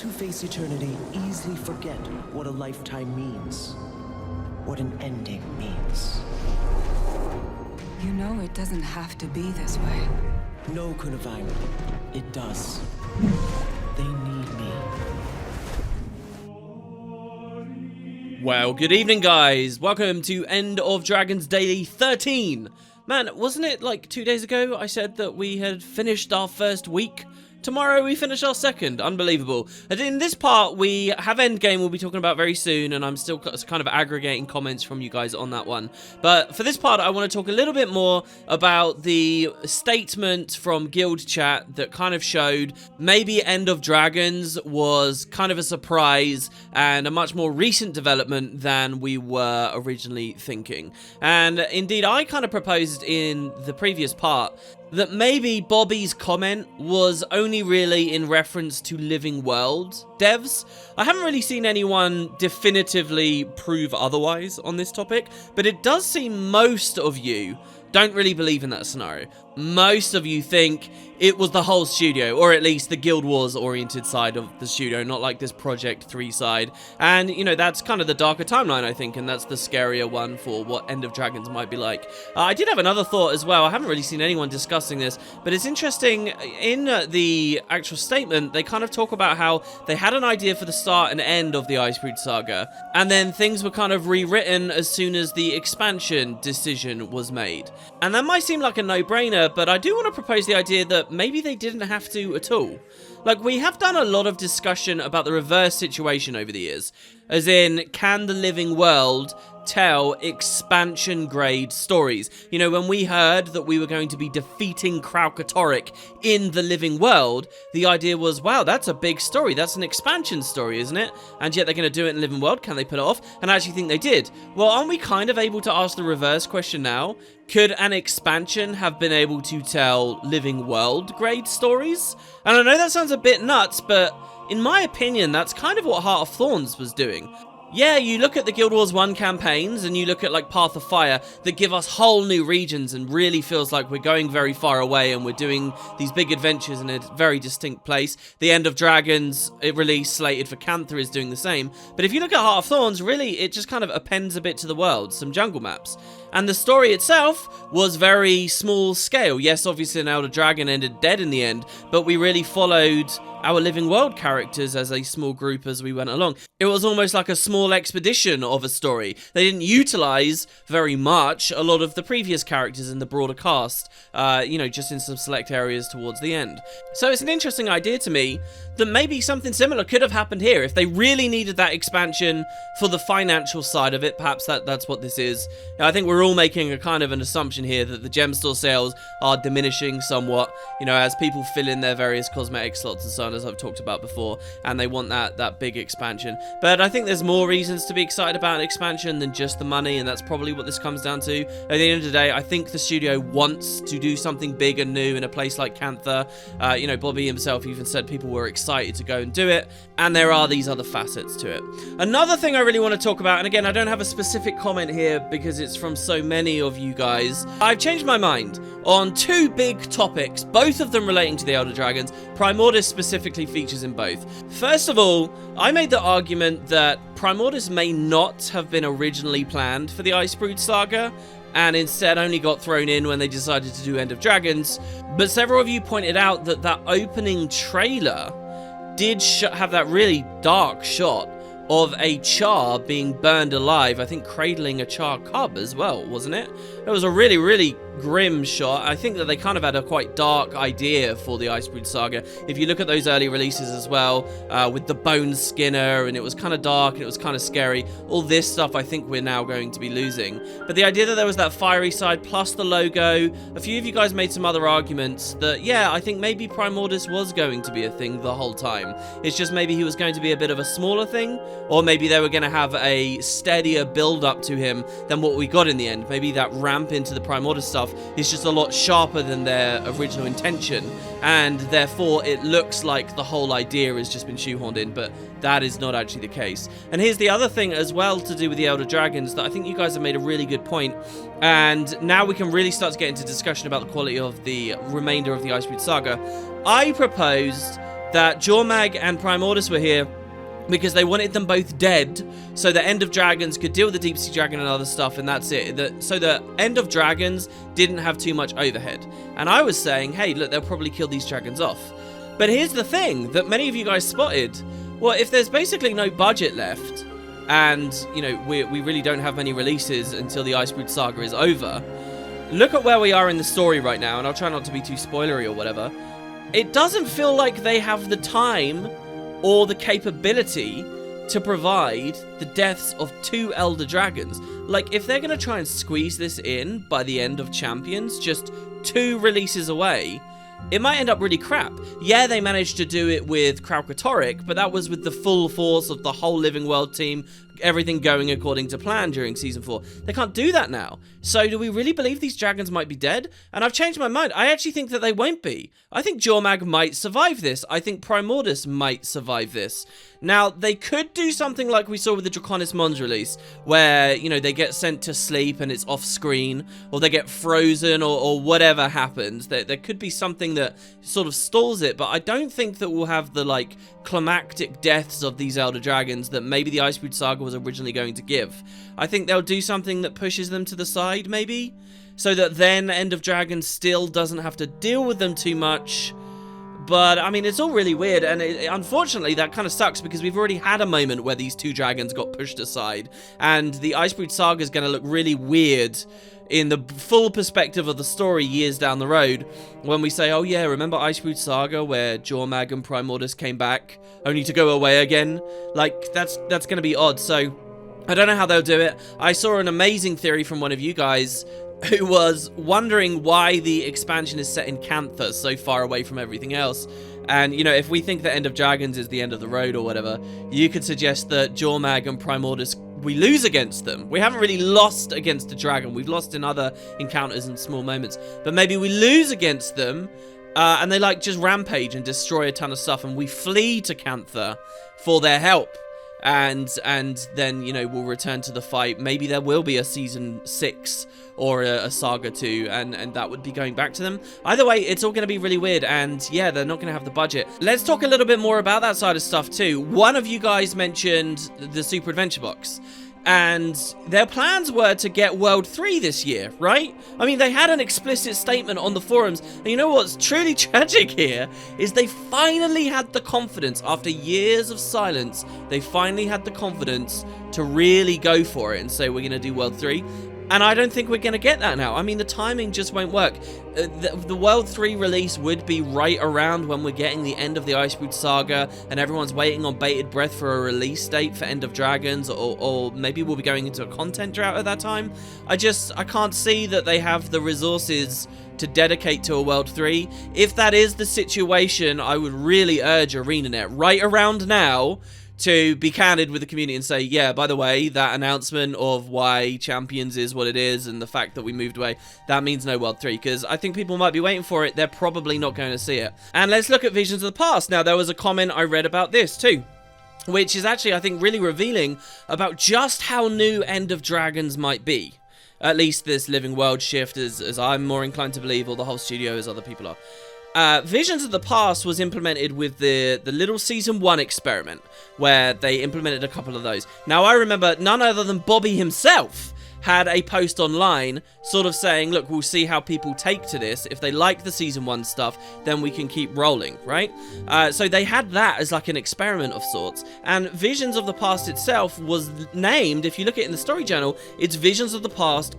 who face eternity easily forget what a lifetime means, what an ending means. You know it doesn't have to be this way. No, Kunavine, it does. They need me. Well, good evening, guys. Welcome to End of Dragons Daily 13. Man, wasn't it like 2 days ago I said that we had finished our first week? Tomorrow we finish our second. Unbelievable. And in this part, we have Endgame we'll be talking about very soon, and I'm still kind of aggregating comments from you guys on that one. But for this part, I want to talk a little bit more about the statement from Guild Chat that kind of showed maybe End of Dragons was kind of a surprise and a much more recent development than we were originally thinking. And indeed, I kind of proposed in the previous part that maybe Bobby's comment was only really in reference to Living World devs. I haven't really seen anyone definitively prove otherwise on this topic, but it does seem most of you don't really believe in that scenario. Most of you think it was the whole studio, or at least the Guild Wars oriented side of the studio, not like this Project 3 side. And, you know, that's kind of the darker timeline, I think, and that's the scarier one for what End of Dragons might be like. I did have another thought as well. I haven't really seen anyone discussing this, but it's interesting. In the actual statement, they kind of talk about how they had an idea for the start and end of the Icebrood saga, and then things were kind of rewritten as soon as the expansion decision was made. And that might seem like a no-brainer, but I do want to propose the idea that maybe they didn't have to at all. Like, we have done a lot of discussion about the reverse situation over the years, as in, can the living world tell expansion grade stories? You know, when we heard that we were going to be defeating Kralkatorrik in the living world, the idea was, wow, that's a big story. That's an expansion story, isn't it? And yet they're going to do it in the living world. Can they pull it off? And I actually think they did. Well, aren't we kind of able to ask the reverse question now? Could an expansion have been able to tell living world grade stories? And I know that sounds a bit nuts, but in my opinion, that's kind of what Heart of Thorns was doing. Yeah, you look at the Guild Wars 1 campaigns, and you look at like Path of Fire, that give us whole new regions and really feels like we're going very far away and we're doing these big adventures in a very distinct place. The End of Dragons release slated for Cantha is doing the same. But if you look at Heart of Thorns, really it just kind of appends a bit to the world, some jungle maps. And the story itself was very small scale. Yes, obviously an Elder Dragon ended dead in the end, but we really followed our living world characters as a small group as we went along. It was almost like a small expedition of a story. They didn't utilize very much a lot of the previous characters in the broader cast, you know, just in some select areas towards the end. So it's an interesting idea to me that maybe something similar could have happened here. If they really needed that expansion for the financial side of it, perhaps that's what this is. Now, I think we're all making a kind of an assumption here that the gem store sales are diminishing somewhat, you know, as people fill in their various cosmetic slots and so on, as I've talked about before, and they want that big expansion. But I think there's more reasons to be excited about an expansion than just the money, and that's probably what this comes down to. At the end of the day, I think the studio wants to do something big and new in a place like Cantha. You know, Bobby himself even said people were excited to go and do it, and there are these other facets to it. Another thing I really want to talk about, and again, I don't have a specific comment here because it's from so many of you guys. I've changed my mind on two big topics, both of them relating to the Elder Dragons. Primordus specifically features in both. First of all, I made the argument that Primordus may not have been originally planned for the Icebrood saga, and instead only got thrown in when they decided to do End of Dragons. But several of you pointed out that that opening trailer did have that really dark shot of a char being burned alive, I think cradling a char cub as well, wasn't it? It was a really, really grim shot. I think that they kind of had a quite dark idea for the Icebrood saga. If you look at those early releases as well, with the bone skinner, and it was kind of dark and it was kind of scary. All this stuff I think we're now going to be losing. But the idea that there was that fiery side plus the logo, a few of you guys made some other arguments that, yeah, I think maybe Primordus was going to be a thing the whole time. It's just maybe he was going to be a bit of a smaller thing, or maybe they were going to have a steadier build up to him than what we got in the end. Maybe that ramp into the Primordus stuff is just a lot sharper than their original intention, and therefore it looks like the whole idea has just been shoehorned in, but that is not actually the case. And here's the other thing as well to do with the Elder Dragons that I think you guys have made a really good point, and now we can really start to get into discussion about the quality of the remainder of the Icebrood saga. I proposed that Jormag and Primordus were here because they wanted them both dead, so the End of Dragons could deal with the Deep Sea Dragon and other stuff, and that's it. So the End of Dragons didn't have too much overhead. And I was saying, hey, look, they'll probably kill these dragons off. But here's the thing that many of you guys spotted. Well, if there's basically no budget left, and, you know, we really don't have many releases until the Icebrood Saga is over, look at where we are in the story right now, and I'll try not to be too spoilery or whatever. It doesn't feel like they have the time or the capability to provide the deaths of 2 Elder Dragons. Like, if they're going to try and squeeze this in by the end of Champions, just 2 releases away, it might end up really crap. Yeah, they managed to do it with Kralkatorrik, but that was with the full force of the whole Living World team, everything going according to plan during Season 4. They can't do that now. So do we really believe these dragons might be dead? And I've changed my mind. I actually think that they won't be. I think Jormag might survive this. I think Primordus might survive this. Now, they could do something like we saw with the Draconis Mons release, where, you know, they get sent to sleep and it's off screen, or they get frozen, or whatever happens. There could be something that sort of stalls it, but I don't think that we'll have the, like, climactic deaths of these Elder Dragons that maybe the Icebrood Saga was originally going to give. I think they'll do something that pushes them to the side, maybe, so that then End of Dragons still doesn't have to deal with them too much. But, I mean, it's all really weird, and unfortunately, that kind of sucks, because we've already had a moment where these 2 dragons got pushed aside, and the Icebrood Saga is going to look really weird in the full perspective of the story years down the road, when we say, oh yeah, remember Icebrood Saga, where Jormag and Primordus came back, only to go away again? Like, that's going to be odd, so I don't know how they'll do it. I saw an amazing theory from one of you guys, who was wondering why the expansion is set in Cantha, so far away from everything else. And, you know, if we think the End of Dragons is the end of the road or whatever, you could suggest that Jormag and Primordus, we lose against them. We haven't really lost against a dragon. We've lost in other encounters and small moments. But maybe we lose against them, and they, like, just rampage and destroy a ton of stuff, and we flee to Cantha for their help. And then, you know, we'll return to the fight. Maybe there will be a Season 6 or a Saga 2, and that would be going back to them. Either way, it's all going to be really weird, and yeah, they're not going to have the budget. Let's talk a little bit more about that side of stuff too. One of you guys mentioned the Super Adventure Box, and their plans were to get World 3 this year, right? I mean, they had an explicit statement on the forums, and you know what's truly tragic here is they finally had the confidence, after years of silence, they finally had the confidence to really go for it and say, we're going to do World 3. And I don't think we're going to get that now. I mean, the timing just won't work. The World 3 release would be right around when we're getting the end of the Icebrood Saga, and everyone's waiting on bated breath for a release date for End of Dragons, or maybe we'll be going into a content drought at that time. I can't see that they have the resources to dedicate to a World 3. If that is the situation, I would really urge ArenaNet right around now to be candid with the community and say, yeah, by the way, that announcement of why Champions is what it is and the fact that we moved away, that means no World 3, because I think people might be waiting for it. They're probably not going to see it. And let's look at Visions of the Past. Now, there was a comment I read about this too, which is actually, I think, really revealing about just how new End of Dragons might be. At least this Living World shift, as I'm more inclined to believe, or the whole studio as other people are. Visions of the Past was implemented with the little Season 1 experiment, where they implemented a couple of those. Now, I remember none other than Bobby himself had a post online sort of saying, look, we'll see how people take to this. If they like the Season 1 stuff, then we can keep rolling, right? So they had that as like an experiment of sorts. And Visions of the Past itself was named, if you look at it in the story journal, it's Visions of the Past,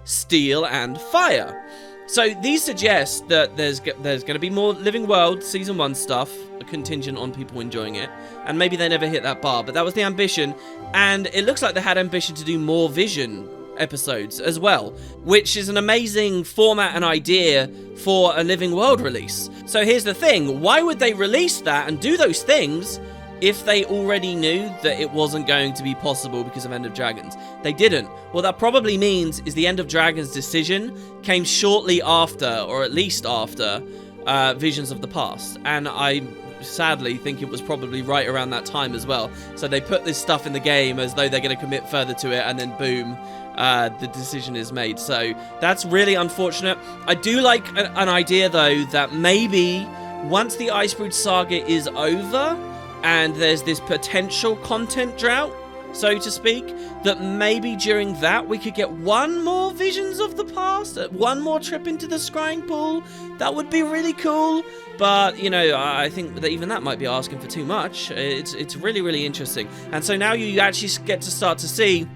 Steel and Fire. So these suggest that there's going to be more Living World Season 1 stuff, contingent on people enjoying it, and maybe they never hit that bar, but that was the ambition, and it looks like they had ambition to do more Vision episodes as well, which is an amazing format and idea for a Living World release. So here's the thing, why would they release that and do those things if they already knew that it wasn't going to be possible because of End of Dragons? They didn't. What that probably means is the End of Dragons decision came shortly after, or at least after, Visions of the Past. And I sadly think it was probably right around that time as well. So they put this stuff in the game as though they're going to commit further to it, and then boom, the decision is made. So that's really unfortunate. I do like an idea, though, that maybe once the Icebrood saga is over and there's this potential content drought, so to speak, that maybe during that we could get one more Visions of the Past, one more trip into the scrying pool. That would be really cool. But, you know, I think that even that might be asking for too much. It's really, really interesting. And so now you actually get to start to see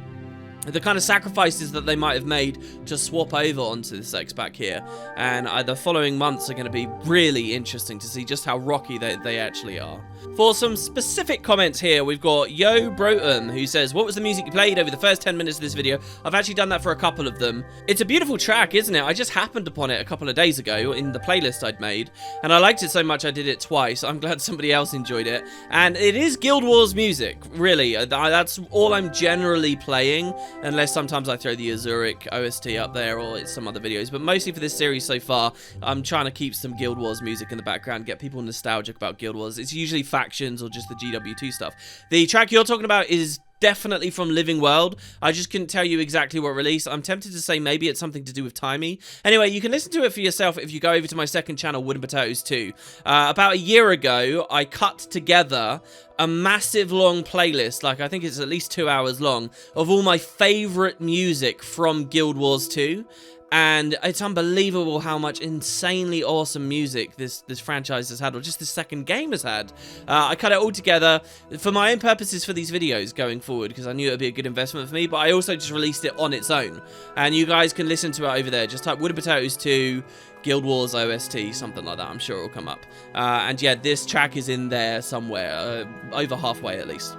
the kind of sacrifices that they might have made to swap over onto this X back here. And the following months are going to be really interesting to see just how rocky they actually are. For some specific comments here, we've got Yo Broton, who says, what was the music you played over the first 10 minutes of this video? I've actually done that for a couple of them. It's a beautiful track, isn't it? I just happened upon it a couple of days ago in the playlist I'd made, and I liked it so much I did it twice. I'm glad somebody else enjoyed it. And it is Guild Wars music, really. That's all I'm generally playing, unless sometimes I throw the Azuric OST up there or it's some other videos. But mostly for this series so far, I'm trying to keep some Guild Wars music in the background, get people nostalgic about Guild Wars. It's usually factions or just the GW2 stuff. The track you're talking about is definitely from Living World. I just couldn't tell you exactly what release. I'm tempted to say maybe it's something to do with timey. Anyway, you can listen to it for yourself if you go over to my second channel, Wooden Potatoes 2. About a year ago, I cut together a massive long playlist, like I think it's at least 2 hours long, of all my favorite music from Guild Wars 2. And it's unbelievable how much insanely awesome music this franchise has had, or just this second game has had. I cut it all together for my own purposes for these videos going forward, because I knew it would be a good investment for me, but I also just released it on its own. And you guys can listen to it over there. Just type Wooden Potatoes 2, Guild Wars OST, something like that. I'm sure it'll come up. And yeah, this track is in there somewhere, over halfway at least.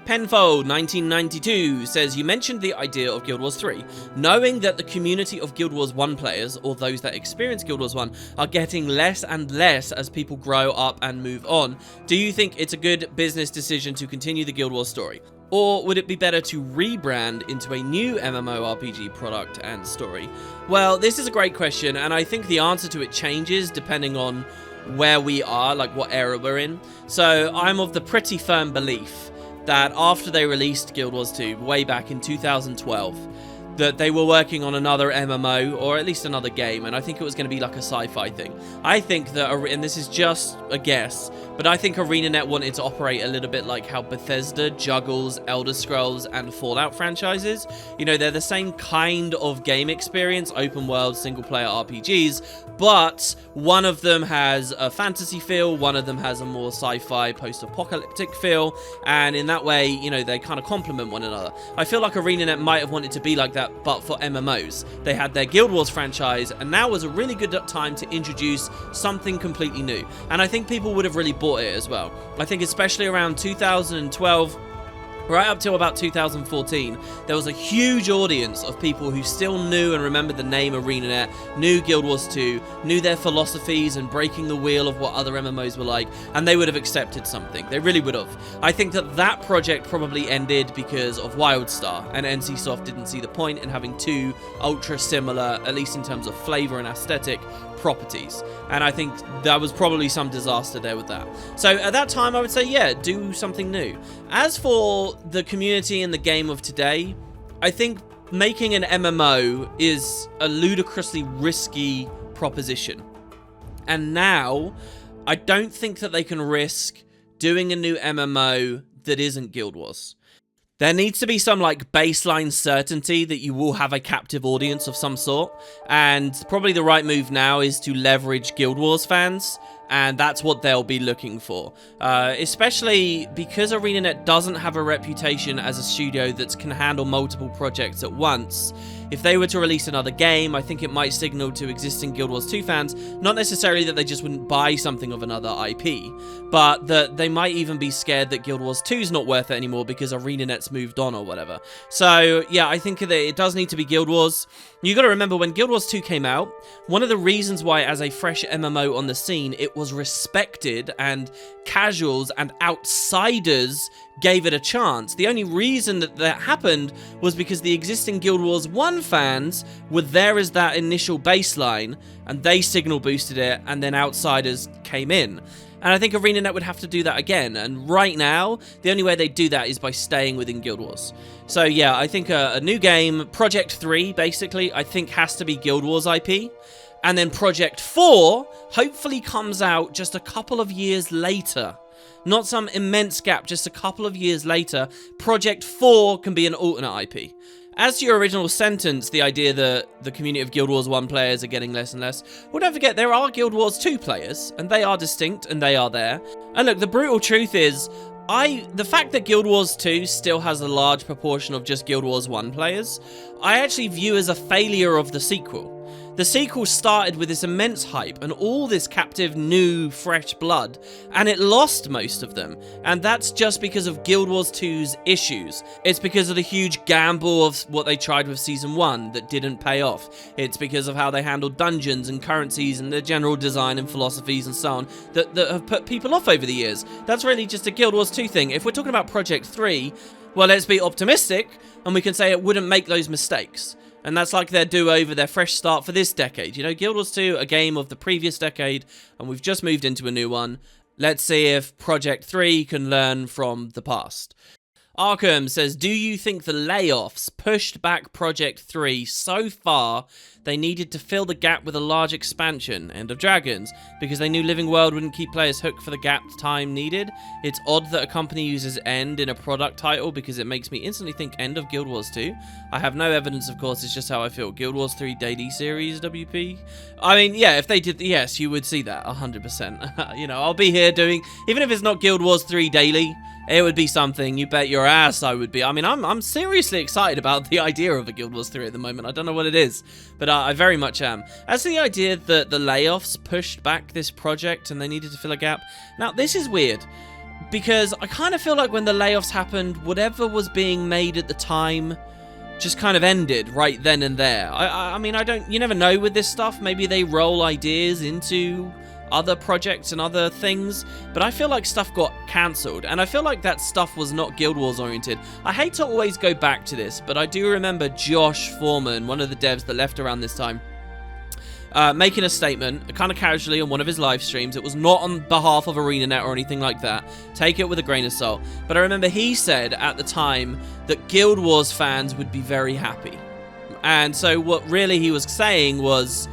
Penfold 1992 says, you mentioned the idea of Guild Wars 3. Knowing that the community of Guild Wars 1 players, or those that experience Guild Wars 1, are getting less and less as people grow up and move on, do you think it's a good business decision to continue the Guild Wars story? Or would it be better to rebrand into a new MMORPG product and story? Well, this is a great question, and I think the answer to it changes depending on where we are, like what era we're in. So I'm of the pretty firm belief that after they released Guild Wars 2 way back in 2012, that they were working on another MMO, or at least another game, and I think it was going to be like a sci-fi thing. I think that, and this is just a guess, but I think ArenaNet wanted to operate a little bit like how Bethesda juggles Elder Scrolls and Fallout franchises. You know, they're the same kind of game experience, open world, single player RPGs, but one of them has a fantasy feel, one of them has a more sci-fi post-apocalyptic feel, and in that way, you know, they kind of complement one another. I feel like ArenaNet might have wanted to be like that, but for MMOs. They had their Guild Wars franchise, and now was a really good time to introduce something completely new. And I think people would have really bought it as well. I think especially around 2012, right up till about 2014, there was a huge audience of people who still knew and remembered the name ArenaNet, knew Guild Wars 2, knew their philosophies and breaking the wheel of what other MMOs were like, and they would have accepted something. They really would have. I think that that project probably ended because of WildStar, and NCSoft didn't see the point in having two ultra similar, at least in terms of flavor and aesthetic, properties. And I think there was probably some disaster there with that. So at that time, I would say, yeah, do something new. As for the community and the game of today, I think making an MMO is a ludicrously risky proposition. And now, I don't think that they can risk doing a new MMO that isn't Guild Wars. There needs to be some like baseline certainty that you will have a captive audience of some sort, and probably the right move now is to leverage Guild Wars fans, and that's what they'll be looking for. Especially because ArenaNet doesn't have a reputation as a studio that can handle multiple projects at once. If they were to release another game, I think it might signal to existing Guild Wars 2 fans, not necessarily that they just wouldn't buy something of another IP, but that they might even be scared that Guild Wars 2 is not worth it anymore because ArenaNet's moved on or whatever. So, yeah, I think that it does need to be Guild Wars. You got to remember, when Guild Wars 2 came out, one of the reasons why, as a fresh MMO on the scene, it was respected and casuals and outsiders gave it a chance. The only reason that that happened was because the existing Guild Wars 1 fans were there as that initial baseline, and they signal boosted it, and then outsiders came in. And I think ArenaNet would have to do that again, and right now, the only way they do that is by staying within Guild Wars. So yeah, I think a new game, Project 3, basically, I think has to be Guild Wars IP. And then Project 4 hopefully comes out just a couple of years later. Not some immense gap, just a couple of years later. Project 4 can be an alternate IP. As to your original sentence, the idea that the community of Guild Wars 1 players are getting less and less, well, don't forget, there are Guild Wars 2 players, and they are distinct, and they are there. And look, the brutal truth is, the fact that Guild Wars 2 still has a large proportion of just Guild Wars 1 players, I actually view as a failure of the sequel. The sequel started with this immense hype and all this captive, new, fresh blood, and it lost most of them. And that's just because of Guild Wars 2's issues. It's because of the huge gamble of what they tried with Season 1 that didn't pay off. It's because of how they handled dungeons and currencies and the general design and philosophies and so on that have put people off over the years. That's really just a Guild Wars 2 thing. If we're talking about Project 3, well, let's be optimistic, and we can say it wouldn't make those mistakes. And that's like their do-over, their fresh start for this decade. You know, Guild Wars 2, a game of the previous decade, and we've just moved into a new one. Let's see if Project 3 can learn from the past. Arkham says, do you think the layoffs pushed back Project 3 so far they needed to fill the gap with a large expansion, End of Dragons, because they knew Living World wouldn't keep players hooked for the gap time needed? It's odd that a company uses End in a product title because it makes me instantly think End of Guild Wars 2. I have no evidence, of course, it's just how I feel. Guild Wars 3 daily series, WP? I mean, yeah, if they did, yes, you would see that, 100%. You know, I'll be here doing, even if it's not Guild Wars 3 daily, it would be something, you bet your ass I would be. I mean, I'm seriously excited about the idea of a Guild Wars 3 at the moment. I don't know what it is, but I very much am. As to the idea that the layoffs pushed back this project and they needed to fill a gap, now this is weird, because I kind of feel like when the layoffs happened, whatever was being made at the time just kind of ended right then and there. I mean, you never know with this stuff. Maybe they roll ideas into other projects and other things, but I feel like stuff got cancelled, and I feel like that stuff was not Guild Wars oriented. I hate to always go back to this, but I do remember Josh Foreman, one of the devs that left around this time, making a statement, kind of casually on one of his live streams. It was not on behalf of ArenaNet or anything like that. Take it with a grain of salt. But I remember he said at the time that Guild Wars fans would be very happy. And so what really he was saying was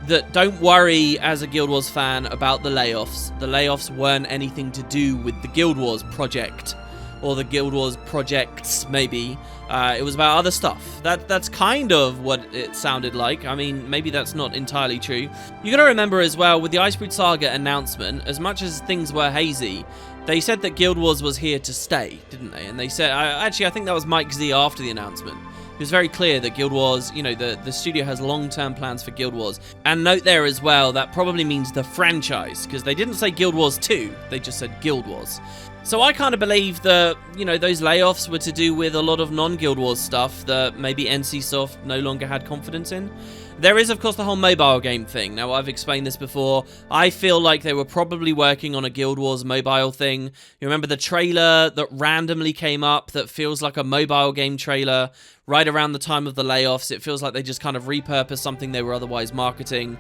that don't worry as a Guild Wars fan about the layoffs. The layoffs weren't anything to do with the Guild Wars project, or the Guild Wars projects, maybe. It was about other stuff. That's kind of what it sounded like. I mean, maybe that's not entirely true. You gotta remember as well, with the Icebreed Saga announcement, as much as things were hazy, they said that Guild Wars was here to stay, didn't they? And they said, actually, I think that was Mike Z after the announcement. It was very clear that Guild Wars, you know, the studio has long-term plans for Guild Wars. And note there as well, that probably means the franchise, because they didn't say Guild Wars 2, they just said Guild Wars. So I kind of believe that, you know, those layoffs were to do with a lot of non-Guild Wars stuff that maybe NCSoft no longer had confidence in. There is, of course, the whole mobile game thing. Now, I've explained this before. I feel like they were probably working on a Guild Wars mobile thing. You remember the trailer that randomly came up that feels like a mobile game trailer right around the time of the layoffs? It feels like they just kind of repurposed something they were otherwise marketing.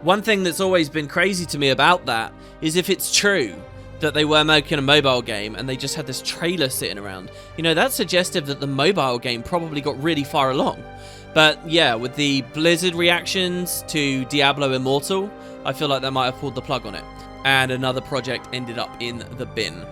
One thing that's always been crazy to me about that is if it's true that they were making a mobile game and they just had this trailer sitting around, you know, that's suggestive that the mobile game probably got really far along. But yeah, with the Blizzard reactions to Diablo Immortal, I feel like they might have pulled the plug on it, and another project ended up in the bin.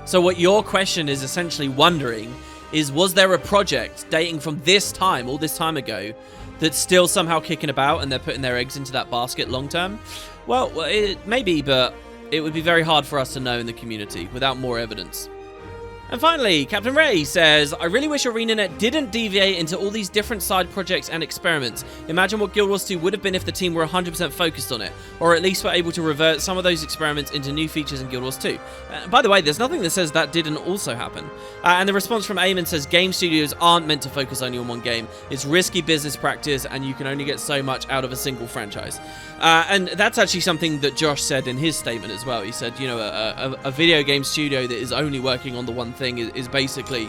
So what your question is essentially wondering is, was there a project dating from this time, all this time ago, that's still somehow kicking about and they're putting their eggs into that basket long term? Well, it may be, but it would be very hard for us to know in the community without more evidence. And finally, Captain Ray says, I really wish ArenaNet didn't deviate into all these different side projects and experiments. Imagine what Guild Wars 2 would have been if the team were 100% focused on it, or at least were able to revert some of those experiments into new features in Guild Wars 2. By the way, there's nothing that says that didn't also happen. And the response from Eamon says, game studios aren't meant to focus only on one game. It's risky business practice, and you can only get so much out of a single franchise. And that's actually something that Josh said in his statement as well. He said, you know, a video game studio that is only working on the one thing is basically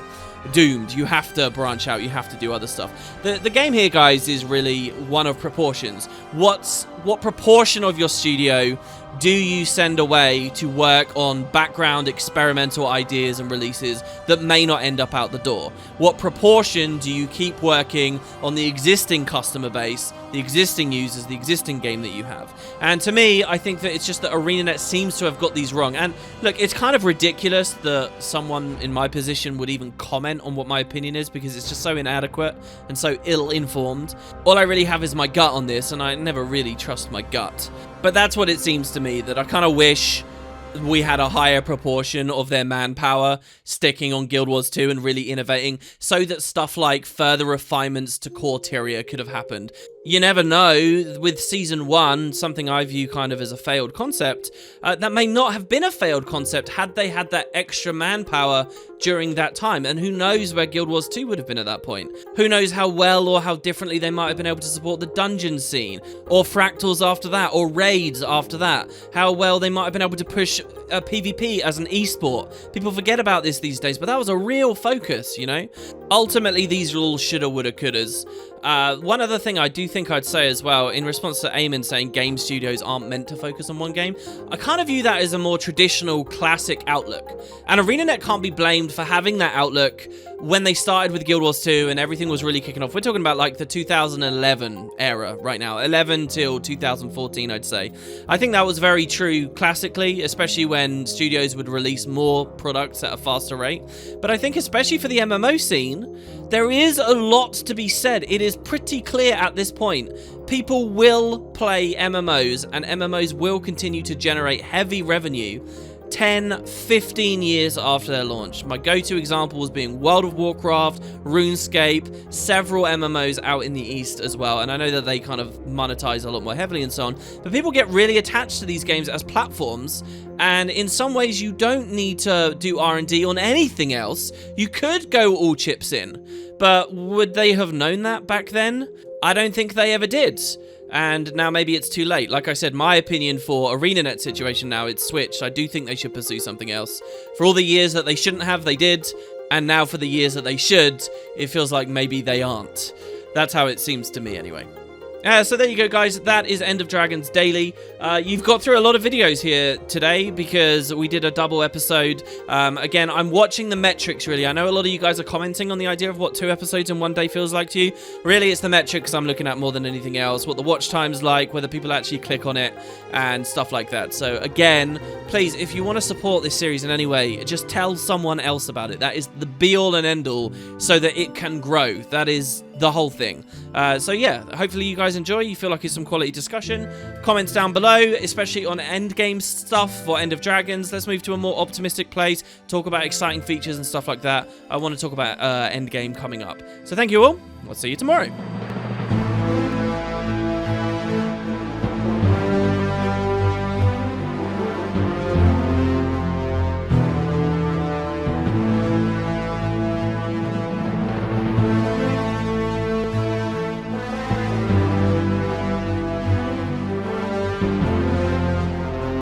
doomed. You have to branch out. You have to do other stuff. The game here, guys, is really one of proportions. What proportion of your studio do you send away to work on background experimental ideas and releases that may not end up out the door? What proportion do you keep working on the existing customer base, the existing users, the existing game that you have? And to me, I think that it's just that ArenaNet seems to have got these wrong. And look, it's kind of ridiculous that someone in my position would even comment on what my opinion is, because it's just so inadequate and so ill-informed. All I really have is my gut on this, and I never really trust my gut. But that's what it seems to me, that I kind of wish we had a higher proportion of their manpower sticking on Guild Wars 2 and really innovating, so that stuff like further refinements to core Tyria could have happened. You never know, with Season 1, something I view kind of as a failed concept, that may not have been a failed concept had they had that extra manpower during that time. And who knows where Guild Wars 2 would have been at that point. Who knows how well or how differently they might have been able to support the dungeon scene, or fractals after that, or raids after that. How well they might have been able to push PvP as an esport. People forget about this these days, but that was a real focus, you know? Ultimately, these are all shoulda, woulda, couldas. One other thing I do think I'd say as well, in response to Eamon saying game studios aren't meant to focus on one game, I kind of view that as a more traditional, classic outlook. And ArenaNet can't be blamed for having that outlook when they started with Guild Wars 2 and everything was really kicking off. We're talking about like the 2011 era right now, 11 till 2014, I'd say. I think that was very true classically, especially when studios would release more products at a faster rate. But I think especially for the MMO scene, there is a lot to be said. It is pretty clear at this point. People will play MMOs, and MMOs will continue to generate heavy revenue 10, 15 years after their launch. My go-to example was being World of Warcraft, RuneScape, several MMOs out in the East as well, and I know that they kind of monetize a lot more heavily and so on, but people get really attached to these games as platforms, and in some ways you don't need to do R&D on anything else. You could go all chips in, but would they have known that back then? I don't think they ever did. And now maybe it's too late. Like I said, my opinion for ArenaNet situation now, it's switched. I do think they should pursue something else. For all the years that they shouldn't have, they did. And now for the years that they should, it feels like maybe they aren't. That's how it seems to me anyway. So there you go, guys. That is End of Dragons Daily. You've got through a lot of videos here today because we did a double episode. Again, I'm watching the metrics, really. I know a lot of you guys are commenting on the idea of what 2 episodes in one day feels like to you. Really, it's the metrics I'm looking at more than anything else. What the watch time's like, whether people actually click on it, and stuff like that. So again, please, if you want to support this series in any way, just tell someone else about it. That is the be-all and end-all so that it can grow. That is the whole thing. So yeah, hopefully you guys enjoy. You feel like it's some quality discussion. Comments down below, especially on endgame stuff for End of Dragons. Let's move to a more optimistic place, talk about exciting features and stuff like that. I want to talk about endgame coming up. So thank you all. I'll see you tomorrow.